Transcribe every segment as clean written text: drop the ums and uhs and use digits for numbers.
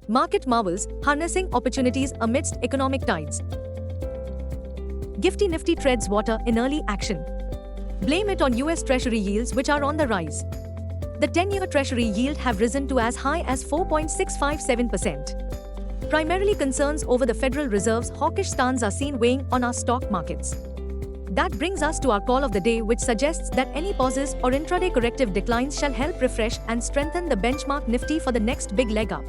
Market marvels, harnessing opportunities amidst economic tides. Gifty Nifty treads water in early action. Blame it on US Treasury yields which are on the rise. The 10-year Treasury yield have risen to as high as 4.657%. Primarily concerns over the Federal Reserve's hawkish stance are seen weighing on our stock markets. That brings us to our call of the day, which suggests that any pauses or intraday corrective declines shall help refresh and strengthen the benchmark Nifty for the next big leg up.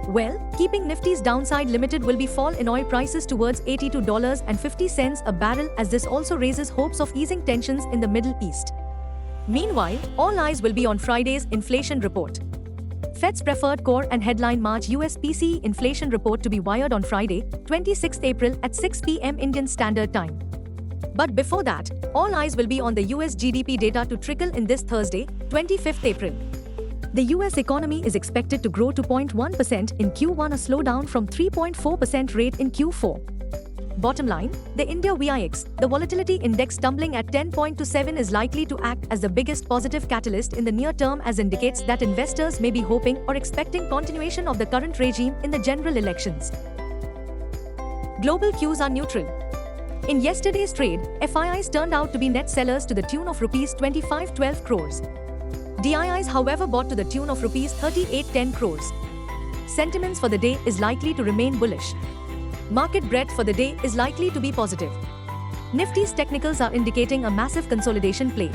Well, keeping Nifty's downside limited will be fall in oil prices towards $82.50 a barrel, as this also raises hopes of easing tensions in the Middle East. Meanwhile, all eyes will be on Friday's inflation report. Fed's preferred core and headline March US PCE inflation report to be wired on Friday, 26 April at 6 p.m. Indian Standard Time. But before that, all eyes will be on the US GDP data to trickle in this Thursday, 25th April. The US economy is expected to grow to 0.1% in Q1, a slowdown from 3.4% rate in Q4. Bottom line, the India VIX, the volatility index tumbling at 10.27, is likely to act as the biggest positive catalyst in the near term, as indicates that investors may be hoping or expecting continuation of the current regime in the general elections. Global cues are neutral. In yesterday's trade, FIIs turned out to be net sellers to the tune of Rs 2512 crores. DIIs, however, bought to the tune of Rs 3810 crores. Sentiments for the day is likely to remain bullish. Market breadth for the day is likely to be positive. Nifty's technicals are indicating a massive consolidation play.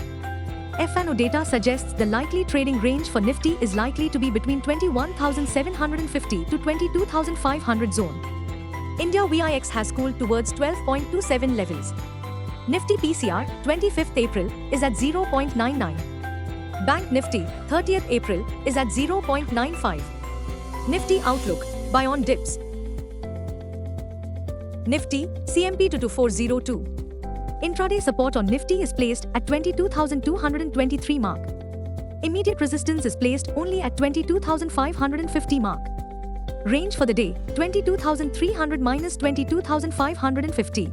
F&O data suggests the likely trading range for Nifty is likely to be between 21,750 to 22,500 zone. India VIX has cooled towards 12.27 levels. Nifty PCR, 25th April, is at 0.99. Bank Nifty, 30th April, is at 0.95. Nifty outlook, buy on dips. Nifty, CMP 22402. Intraday support on Nifty is placed at 22,223 mark. Immediate resistance is placed only at 22,550 mark. Range for the day, 22,300 minus 22,550.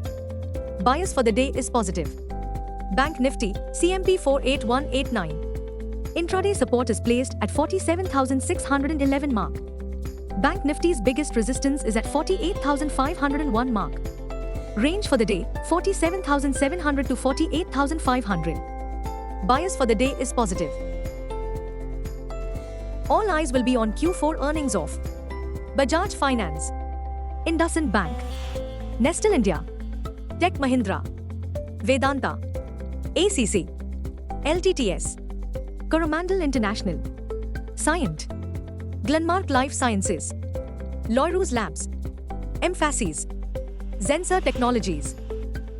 Bias for the day is positive. Bank Nifty, CMP 48189. Intraday support is placed at 47,611 mark. Bank Nifty's biggest resistance is at 48,501 mark. Range for the day, 47,700 to 48,500. Bias for the day is positive. All eyes will be on Q4 earnings of Bajaj Finance, IndusInd Bank, Nestle India, Tech Mahindra, Vedanta, ACC, LTTS, Coromandel International, Cyient, Glenmark Life Sciences, Laurus Labs, Mphasis, Zensar Technologies.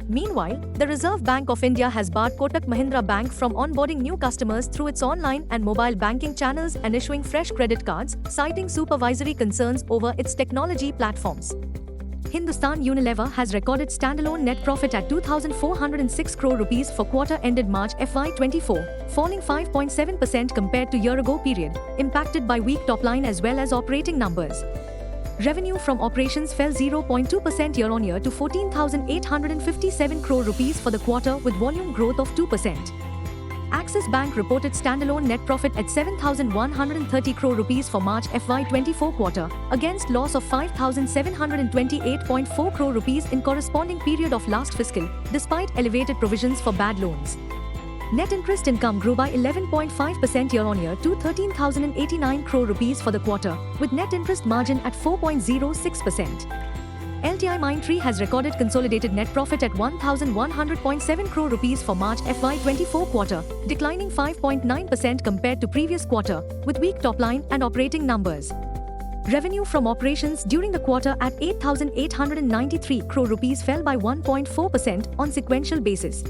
Meanwhile, the Reserve Bank of India has barred Kotak Mahindra Bank from onboarding new customers through its online and mobile banking channels and issuing fresh credit cards, citing supervisory concerns over its technology platforms. Hindustan Unilever has recorded standalone net profit at 2,406 crore rupees for quarter ended March FY24, falling 5.7% compared to year-ago period, impacted by weak top-line as well as operating numbers. Revenue from operations fell 0.2% year-on-year to 14,857 crore rupees for the quarter, with volume growth of 2%. Axis Bank reported standalone net profit at 7,130 crore rupees for March FY24 quarter, against loss of 5,728.4 crore rupees in corresponding period of last fiscal, despite elevated provisions for bad loans. Net interest income grew by 11.5% year-on-year to 13,089 crore rupees for the quarter, with net interest margin at 4.06%. LTIMindtree has recorded consolidated net profit at 1,100.7 crore rupees for March FY24 quarter, declining 5.9% compared to previous quarter, with weak top-line and operating numbers. Revenue from operations during the quarter at 8,893 crore rupees fell by 1.4% on sequential basis.